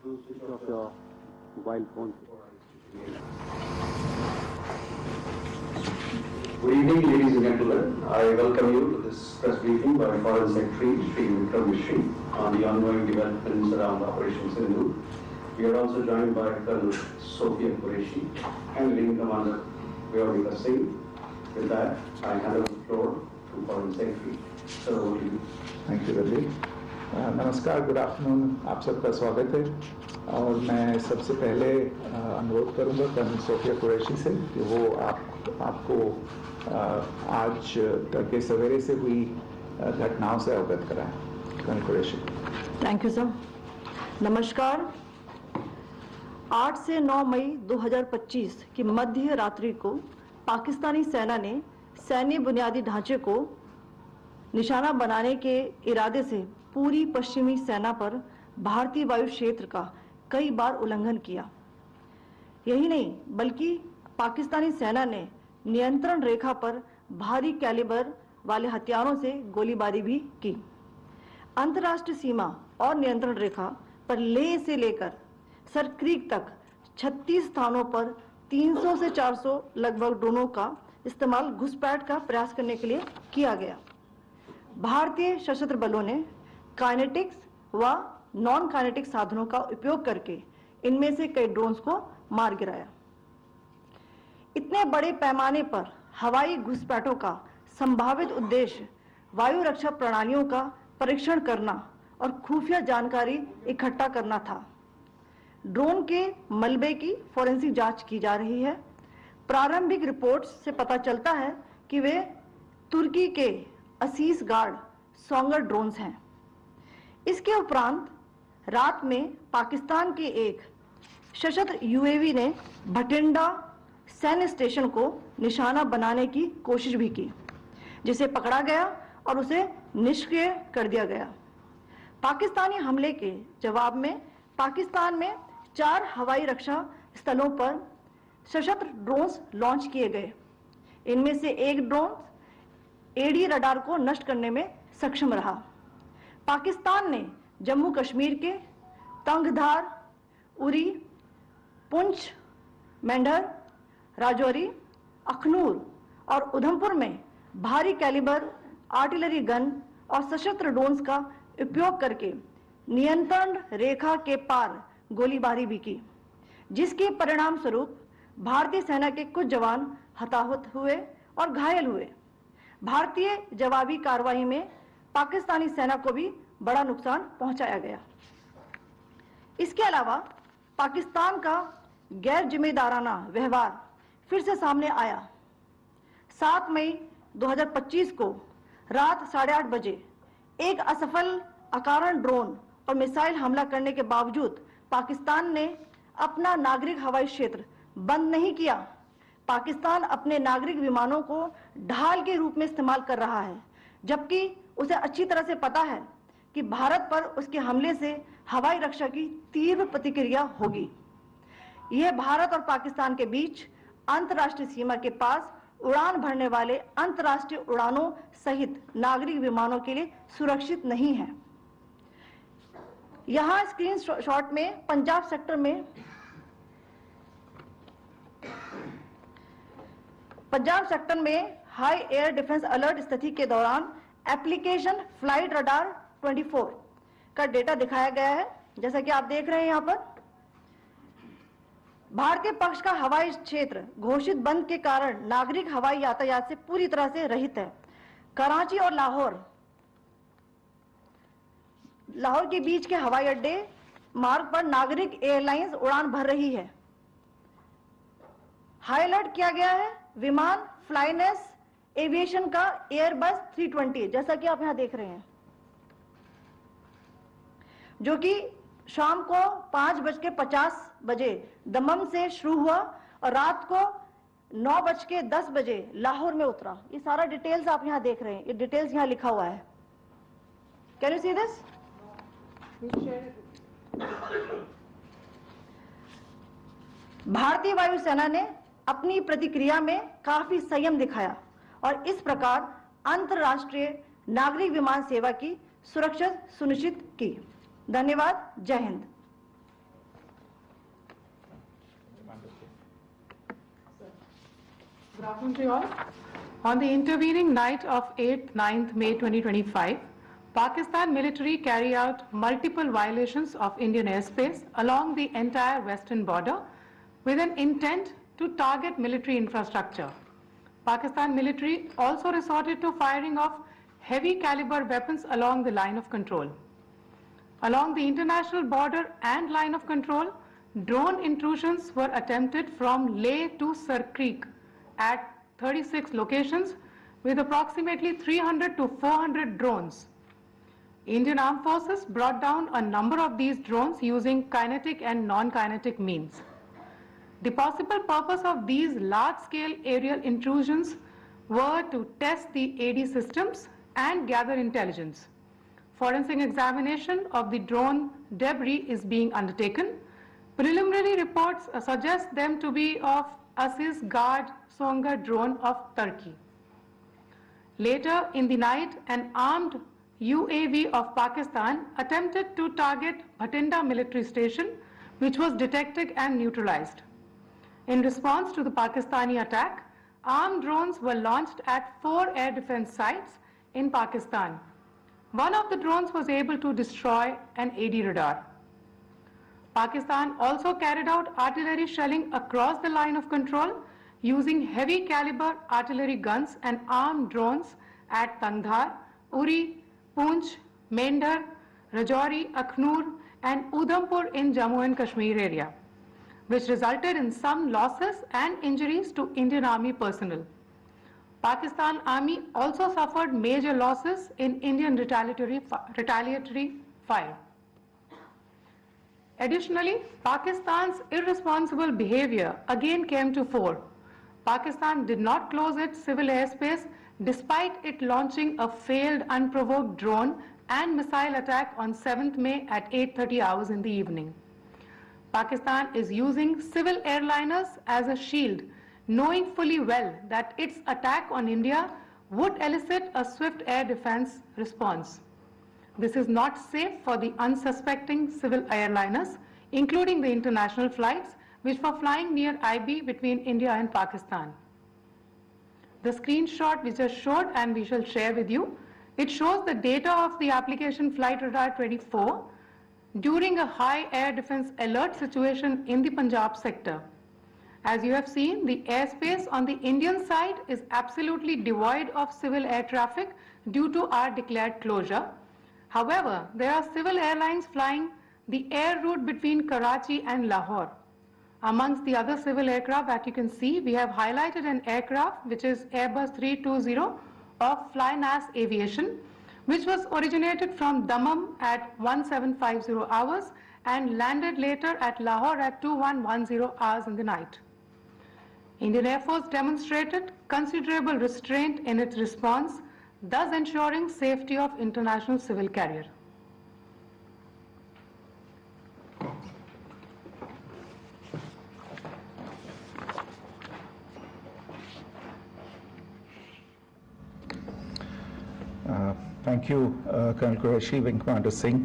Switch off your mobile phone. Good evening, ladies and gentlemen. I welcome you to this press briefing by Foreign Secretary Sri Vikram Mishri on the ongoing developments around Operation Sindhu. We are also joined by Colonel Sophia Qureshi and Wing Commander Vyodika Singh. With that, I hand over the floor to Foreign Secretary. Sir, over to you. Thank you Ravi. नमस्कार, good afternoon, आप सबका स्वागत है। और मैं सबसे पहले अनुरोध करूंगा कर्नल सोफिया कुरैशी से कि वो आपको आज तड़के सवेरे से हुई घटनाओं से अवगत कराएं। Colonel Qureshi. Thank you sir. नमस्कार। 8 से 9 मई 2025 की मध्य रात्रि को पाकिस्तानी सेना ने सैन्य बुनियादी ढांचे को निशाना बनाने के इरादे से पूरी पश्चिमी सेना पर भारतीय वायु क्षेत्र का कई बार उल्लंघन किया। यही नहीं बल्कि पाकिस्तानी सेना ने नियंत्रण रेखा पर भारी कैलिबर वाले हथियारों से गोलीबारी भी की। अंतर्राष्ट्रीय सीमा और नियंत्रण रेखा पर लेह से लेकर सर क्रीक तक 36 स्थानों पर 300 से 400 लगभग ड्रोनों का इस्तेमाल घुसपैठ का प्रयास करने के लिए किया गया। भारतीय सशस्त्र बलों ने काइनेटिक्स व नॉन काइनेटिक साधनों का उपयोग करके इनमें से कई ड्रोन्स को मार गिराया। इतने बड़े पैमाने पर हवाई घुसपैठों का संभावित उद्देश्य वायु रक्षा प्रणालियों का परीक्षण करना और खुफिया जानकारी इकट्ठा करना था। ड्रोन के मलबे की फोरेंसिक जांच की जा रही है। प्रारंभिक रिपोर्ट्स से पता चलता है कि वे तुर्की के असीस गार्ड सोंगर ड्रोन्स हैं। इसके उपरांत रात में पाकिस्तान के एक सशस्त्र यूएवी ने भटिंडा सैन्य स्टेशन को निशाना बनाने की कोशिश भी की, जिसे पकड़ा गया और उसे निष्क्रिय कर दिया गया। पाकिस्तानी हमले के जवाब में पाकिस्तान में 4 हवाई रक्षा स्थलों पर सशस्त्र ड्रोन्स लॉन्च किए गए। इनमें से एक ड्रोन एडी रडार को नष्ट करने में सक्षम रहा। पाकिस्तान ने जम्मू कश्मीर के तंगधार, उरी, पुंछ, मेंढर, राजौरी, अखनूर और उधमपुर में भारी कैलिबर आर्टिलरी गन और सशस्त्र ड्रोन्स का उपयोग करके नियंत्रण रेखा के पार गोलीबारी भी की, जिसके परिणाम स्वरूप भारतीय सेना के कुछ जवान हताहत हुए और घायल हुए। भारतीय जवाबी कार्रवाई में पाकिस्तानी सेना को भी बड़ा नुकसान पहुंचाया गया। इसके अलावा पाकिस्तान का गैर जिम्मेदाराना व्यवहार फिर से सामने आया। 7 मई 2025 को रात 8:30 बजे एक असफल अकारण ड्रोन और मिसाइल हमला करने के बावजूद पाकिस्तान ने अपना नागरिक हवाई क्षेत्र बंद नहीं किया। पाकिस्तान अपने नागरिक विमानों को ढाल के रूप में इस्तेमाल कर रहा है, जबकि उसे अच्छी तरह से पता है कि भारत पर उसके हमले से हवाई रक्षा की तीव्र प्रतिक्रिया होगी। यह भारत और पाकिस्तान के बीच अंतर्राष्ट्रीय सीमा के पास उड़ान भरने वाले अंतर्राष्ट्रीय उड़ानों सहित नागरिक विमानों के लिए सुरक्षित नहीं है। यहां स्क्रीन शॉट में पंजाब सेक्टर में हाई एयर डिफेंस अलर्ट स्थिति के दौरान एप्लीकेशन फ्लाइट रडार 24 का डेटा दिखाया गया है। जैसा कि आप देख रहे हैं, यहां पर भारतीय पक्ष का हवाई क्षेत्र घोषित बंद के कारण नागरिक हवाई यातायात से पूरी तरह से रहित है। कराची और लाहौर के बीच के हवाई अड्डे मार्ग पर नागरिक एयरलाइंस उड़ान भर रही है। हाई अलर्ट किया गया है विमान फ्लाइनेस एविएशन का एयरबस 320, जैसा कि आप यहां देख रहे हैं, जो कि शाम को 5:50 दमम से शुरू हुआ और रात को 9:10 लाहौर में उतरा। ये सारा डिटेल्स आप यहां देख रहे हैं, ये डिटेल्स यहां लिखा हुआ है। Can you see this? भारतीय वायुसेना ने अपनी प्रतिक्रिया में काफी संयम दिखाया और इस प्रकार अंतर्राष्ट्रीय नागरिक विमान सेवा की सुरक्षा सुनिश्चित की। धन्यवाद। जय Hind. Good afternoon to you all. On the intervening night of 8th, 9th May 2025, Pakistan military carried out multiple violations of Indian airspace along the entire western border with an intent to target military infrastructure. Pakistan military also resorted to firing of heavy caliber weapons along the line of control. Along the international border and line of control, drone intrusions were attempted from Leh to Sir Creek at 36 locations with approximately 300 to 400 drones. Indian Armed Forces brought down a number of these drones using kinetic and non-kinetic means. The possible purpose of these large-scale aerial intrusions were to test the AD systems and gather intelligence. Forensic examination of the drone debris is being undertaken. Preliminary reports suggest them to be of Aziz Guard Songa drone of Turkey. Later in the night, an armed UAV of Pakistan attempted to target Bhatinda military station, which was detected and neutralized. In response to the Pakistani attack, armed drones were launched at 4 air defense sites in Pakistan. One of the drones was able to destroy an AD radar. Pakistan also carried out artillery shelling across the line of control using heavy caliber artillery guns and armed drones at Kandahar, Uri, Poonch, Mendhar, Rajouri, Akhnur and Udhampur in Jammu and Kashmir area, which resulted in some losses and injuries to Indian Army personnel. Pakistan Army also suffered major losses in Indian retaliatory fire. Additionally, Pakistan's irresponsible behavior again came to fore. Pakistan did not close its civil airspace despite it launching a failed unprovoked drone and missile attack on 7th May at 8:30 hours in the evening. Pakistan is using civil airliners as a shield, knowing fully well that its attack on India would elicit a swift air defense response. This is not safe for the unsuspecting civil airliners, including the international flights, which were flying near IB between India and Pakistan. The screenshot we just showed and we shall share with you, it shows the data of the application Flight Radar 24 during a high air defense alert situation in the Punjab sector. As you have seen, the airspace on the Indian side is absolutely devoid of civil air traffic due to our declared closure. However, there are civil airlines flying the air route between Karachi and Lahore. Amongst the other civil aircraft that you can see, we have highlighted an aircraft which is Airbus 320 of Flynas Aviation, which was originated from Dammam at 1750 hours and landed later at Lahore at 2110 hours in the night. Indian Air Force demonstrated considerable restraint in its response, thus ensuring safety of international civil carrier. Thank you, Colonel Qureshi, Wing Commander Singh.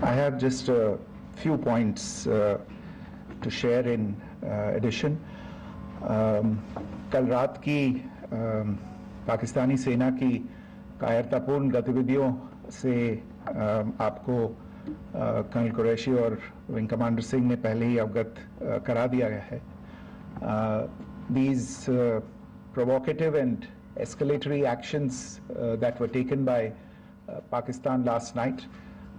I have just a few points to share in addition. कल रात की पाकिस्तानी सेना की कायरतापूर्ण गतिविधियों से आपको colonel Qureshi और विंग कमांडर सिंह ने पहले ही अवगत करा दिया गया है. These provocative and escalatory actions that were taken by Pakistan last night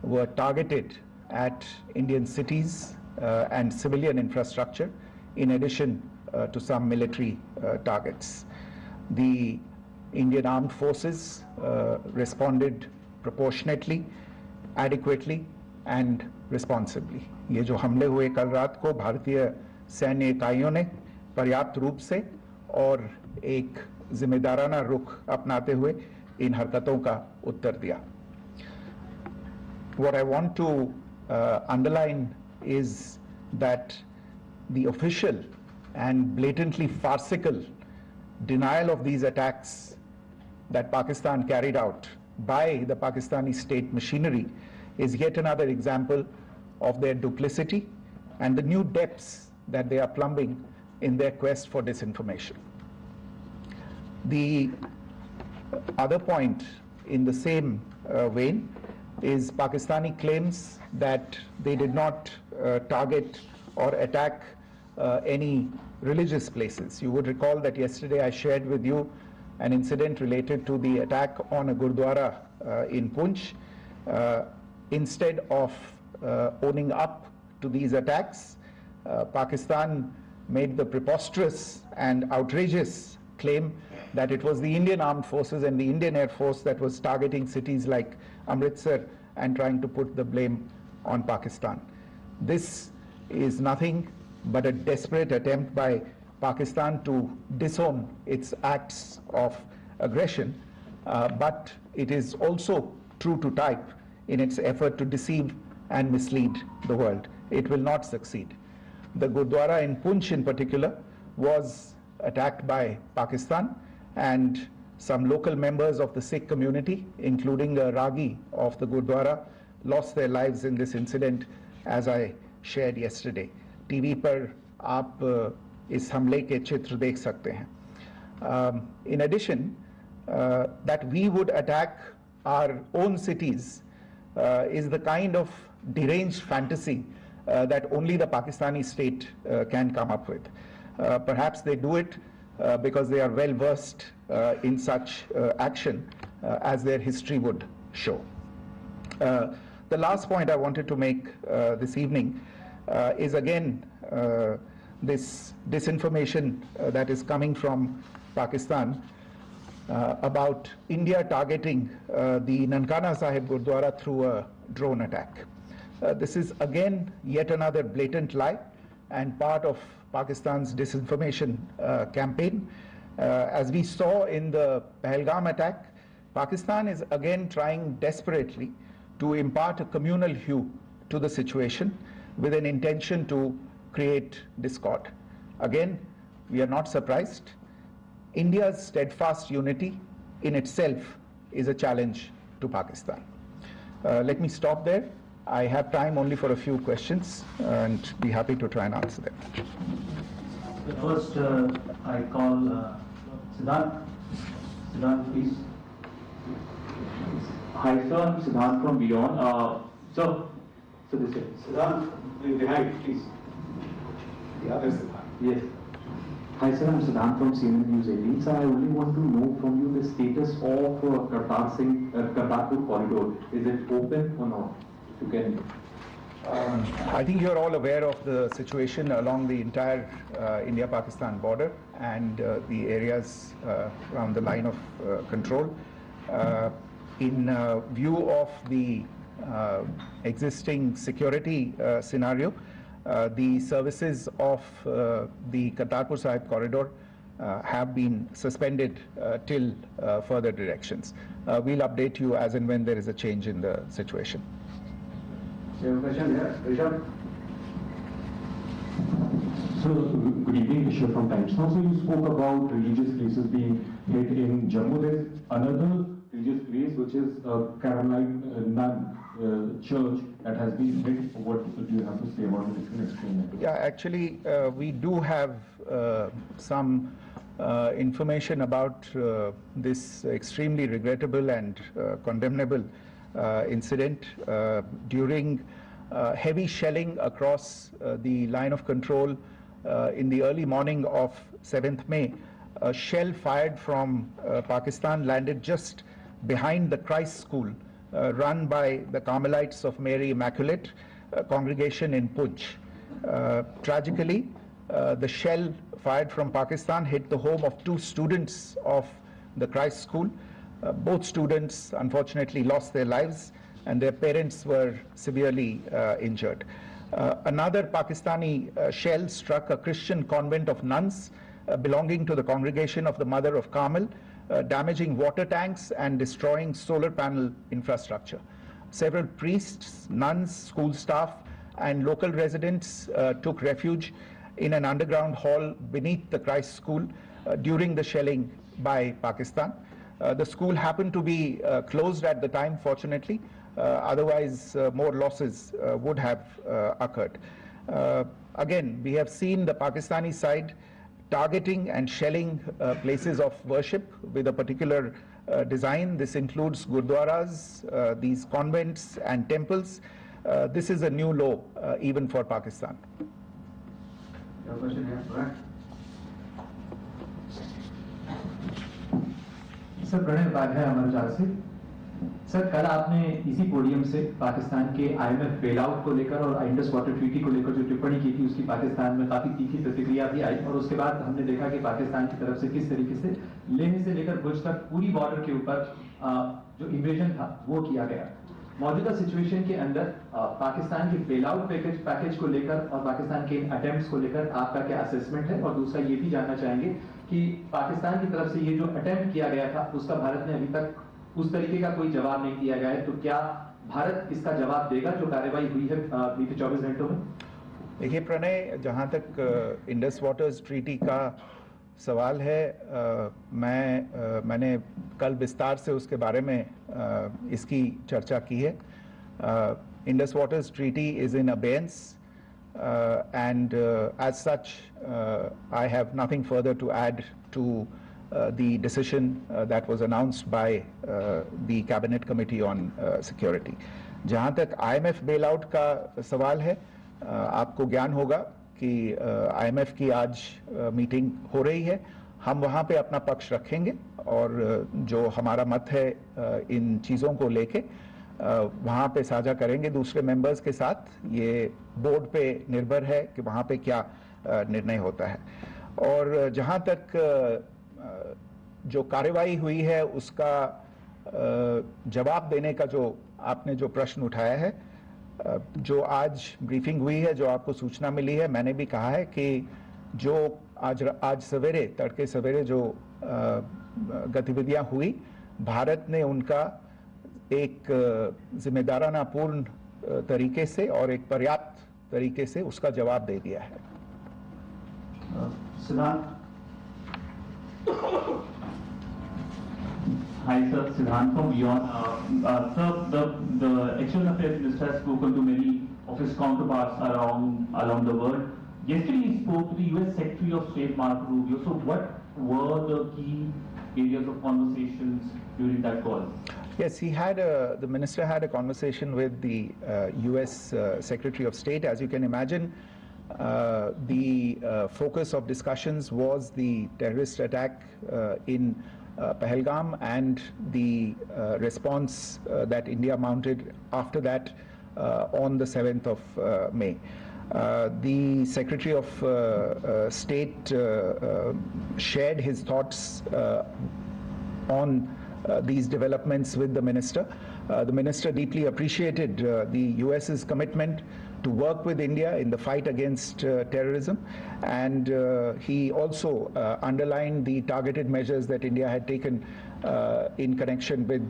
were targeted at Indian cities and civilian infrastructure, in addition to some military targets. The Indian Armed Forces responded proportionately, adequately and responsibly. ये जो हमले हुए कल रात को भारतीय सैन्य इकाइयों ने पर्याप्त रूप से और एक जिम्मेदाराना रुख अपनाते हुए इन हरकतों का उत्तर दिया. What I want to underline is that the official and blatantly farcical denial of these attacks that Pakistan carried out by the Pakistani state machinery is yet another example of their duplicity and the new depths that they are plumbing in their quest for disinformation. The other point in the same vein is Pakistani claims that they did not target or attack any religious places. You would recall that yesterday I shared with you an incident related to the attack on a Gurdwara in Poonch. Instead of owning up to these attacks, Pakistan made the preposterous and outrageous claim that it was the Indian Armed Forces and the Indian Air Force that was targeting cities like Amritsar and trying to put the blame on Pakistan. This is nothing but a desperate attempt by Pakistan to disown its acts of aggression, but it is also true to type in its effort to deceive and mislead the world. It will not succeed. The Gurdwara in Poonch in particular was attacked by Pakistan, and some local members of the Sikh community, including a Ragi of the Gurdwara, lost their lives in this incident, as I shared yesterday. TV पर आप इस हमले के चित्र देख सकते हैं. In addition, that we would attack our own cities is the kind of deranged fantasy that only the Pakistani state can come up with. Perhaps they do it because they are well versed in such action as their history would show. The last point I wanted to make this evening is again this disinformation that is coming from Pakistan about India targeting the Nankana Sahib Gurdwara through a drone attack. This is again yet another blatant lie and part of Pakistan's disinformation campaign. As we saw in the Pahalgam attack, Pakistan is again trying desperately to impart a communal hue to the situation with an intention to create discord. Again, we are not surprised. India's steadfast unity in itself is a challenge to Pakistan. Let me stop there. I have time only for a few questions and be happy to try and answer them. First, I call Siddharth. Siddharth, please. Hi, sir. I'm Siddharth from Beyond. So this is Siddharth, behind, please. the other Siddharth. Yes. Hi, sir. I'm Siddharth from CNN News 18. Sir, I only want to know from you the status of Kartarpur corridor. Is it open or not? If you can. I think you're all aware of the situation along the entire India-Pakistan border and the areas around the line of control. In view of the existing security scenario, the services of the Kartarpur Sahib corridor have been suspended till further directions. We'll update you as and when there is a change in the situation. You have a question here, Rishabh? So, good evening, Rishabh from Times Now. So, you spoke about religious places being hit in Jammu. There's another religious place which is Caroline Nun church that has been hit. What do you have to say about it? If you can explain that. Yeah, actually, we do have some information about this extremely regrettable and condemnable incident. During heavy shelling across the line of control in the early morning of 7th May, a shell fired from Pakistan landed just behind the Christ School run by the Carmelites of Mary Immaculate congregation in Poonch. Tragically, the shell fired from Pakistan hit the home of 2 students of the Christ School. Both students unfortunately lost their lives and their parents were severely injured. Another Pakistani shell struck a Christian convent of nuns belonging to the congregation of the Mother of Carmel, damaging water tanks and destroying solar panel infrastructure. Several priests, nuns, school staff and local residents took refuge in an underground hall beneath the Christ School during the shelling by Pakistan. The school happened to be closed at the time, fortunately. Otherwise, more losses would have occurred. Again, we have seen the Pakistani side targeting and shelling places of worship with a particular design. This includes gurdwaras, these convents and temples. This is a new law even for Pakistan. Your question here, correct? Sir Pranay Upadhyay Amarjal से। Sir कल आपने इसी podium से पाकिस्तान के IMF bailout को लेकर और Indus water treaty को लेकर जो टिप्पणी की थी उसकी पाकिस्तान में काफी तीखी प्रतिक्रिया भी आई और उसके बाद हमने देखा कि पाकिस्तान की तरफ से किस तरीके से लेह से लेकर भुज तक पूरी बॉर्डर के ऊपर जो इन्वेजन था वो किया गया। मौजूदा सिचुएशन के अंदर पाकिस्तान के बेलआउट पैकेज को लेकर और पाकिस्तान के अटेम्प्ट्स को लेकर आपका क्या असेसमेंट है? और दूसरा ये भी जानना चाहेंगे कि पाकिस्तान की तरफ से ये जो अटेम्प्ट किया गया था उसका भारत ने अभी तक उस तरीके का कोई जवाब नहीं दिया गया है, तो क्या भारत इसका जवाब देगा जो कार्रवाई हुई है बीते 24 घंटों में? देखिए प्रणय, जहाँ तक इंडस वाटर्स ट्रीटी का सवाल है, मैंने कल विस्तार से उसके बारे में इसकी चर्चा की है। Indus waters treaty is in abeyance and as such I have nothing further to add to the decision that was announced by the Cabinet Committee on Security. जहाँ तक IMF bailout का सवाल है, आपको ज्ञान होगा कि IMF की आज मीटिंग हो रही है। हम वहाँ पे अपना पक्ष रखेंगे और जो हमारा मत है इन चीज़ों को लेके वहाँ पे साझा करेंगे दूसरे मेंबर्स के साथ। ये बोर्ड पे निर्भर है कि वहाँ पे क्या निर्णय होता है। और जहाँ तक जो कार्रवाई हुई है उसका जवाब देने का जो आपने जो प्रश्न उठाया है, जो आज ब्रीफिंग हुई है, जो आपको सूचना मिली है, मैंने भी कहा है कि जो आज सवेरे तड़के सवेरे जो गतिविधियां हुई, भारत ने उनका एक जिम्मेदाराना पूर्ण तरीके से और एक पर्याप्त तरीके से उसका जवाब दे दिया है। Hi sir, Siddhant from Beyond. Sir, the External Affairs Minister has spoken to many of his counterparts along the world. Yesterday he spoke to the US Secretary of State Marco Rubio. So what were the key areas of conversations during that call? Yes, the minister had a conversation with the US Secretary of State. As you can imagine, the focus of discussions was the terrorist attack in Pahalgam and the response that India mounted after that on the 7th of May. The Secretary of State shared his thoughts on these developments with the minister. The minister deeply appreciated the US's commitment to work with India in the fight against terrorism, and he also underlined the targeted measures that India had taken in connection with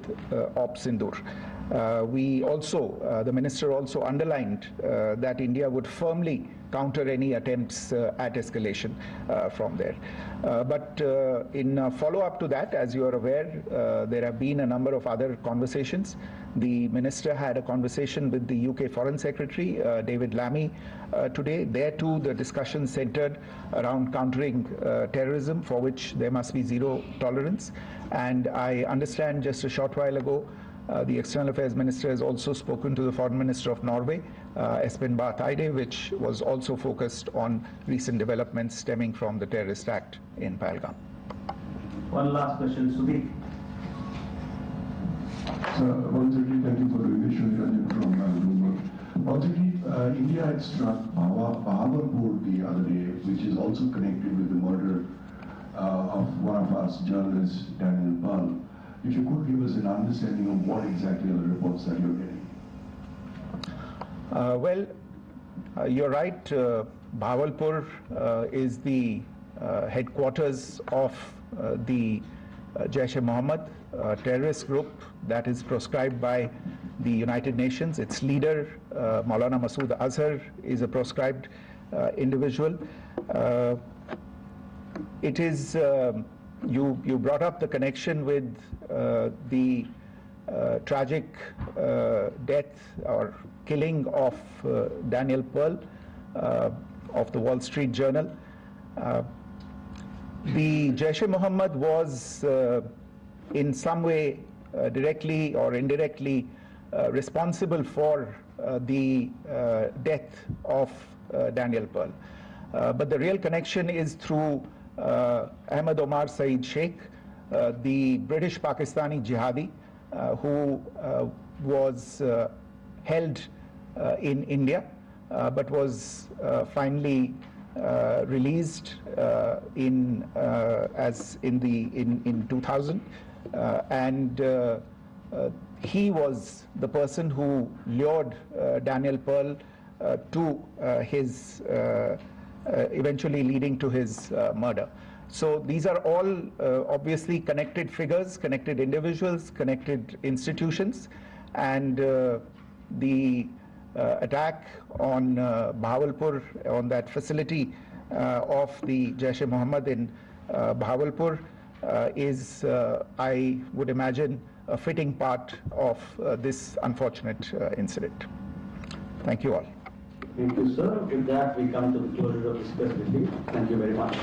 Op Sindoor. The minister also underlined that India would firmly counter any attempts at escalation from there. But in follow-up to that, as you are aware, there have been a number of other conversations. The minister had a conversation with the UK Foreign Secretary, David Lammy, today. There too, the discussion centered around countering terrorism, for which there must be zero tolerance. And I understand just a short while ago, the External Affairs Minister has also spoken to the Foreign Minister of Norway, Espen Barth Eide, which was also focused on recent developments stemming from the terrorist act in Pahalgam. One last question, Sudhi. Sir, once again, thank you for doing this. Shri from Bloomberg. Once again, India had struck Bahawalpur the other day, which is also connected with the murder of one of our journalists, Daniel Pearl. If you could give us an understanding of what exactly are the reports that you're getting. You're right. Bahawalpur is the headquarters of the Jaish-e-Mohammed terrorist group that is proscribed by the United Nations. Its leader, Maulana Masood Azhar, is a proscribed individual. It is you brought up the connection with the tragic death or killing of Daniel Pearl of the Wall Street Journal. The Jaish-e-Mohammed was in some way directly or indirectly responsible for the death of Daniel Pearl. But the real connection is through Ahmed Omar Saeed Sheikh, the British Pakistani jihadi who was held in India but was finally released in 2000, and he was the person who lured Daniel Pearl to his eventually leading to his murder. So these are all obviously connected figures, connected individuals, connected institutions, and the attack on Bahawalpur, on that facility of the Jaish-e-Mohammed in Bahawalpur is, I would imagine, a fitting part of this unfortunate incident. Thank you all. Thank you, sir. With that, we come to the closure of this press briefing. Thank you very much.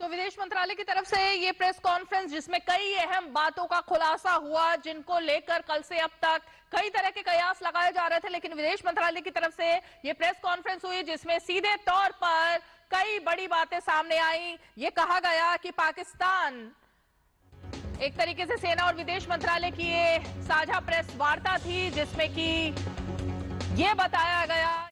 तो विदेश मंत्रालय की तरफ से ये press conference जिसमें कई अहम बातों का खुलासा हुआ, जिनको लेकर कल से अब तक कई तरह के कयास लगाए जा रहे थे, लेकिन विदेश मंत्रालय की तरफ से ये प्रेस कॉन्फ्रेंस हुई जिसमें सीधे तौर पर कई बड़ी बातें सामने आई। ये कहा गया कि पाकिस्तान एक तरीके से सेना और विदेश मंत्रालय की ये साझा प्रेस वार्ता थी जिसमें कि ये बताया गया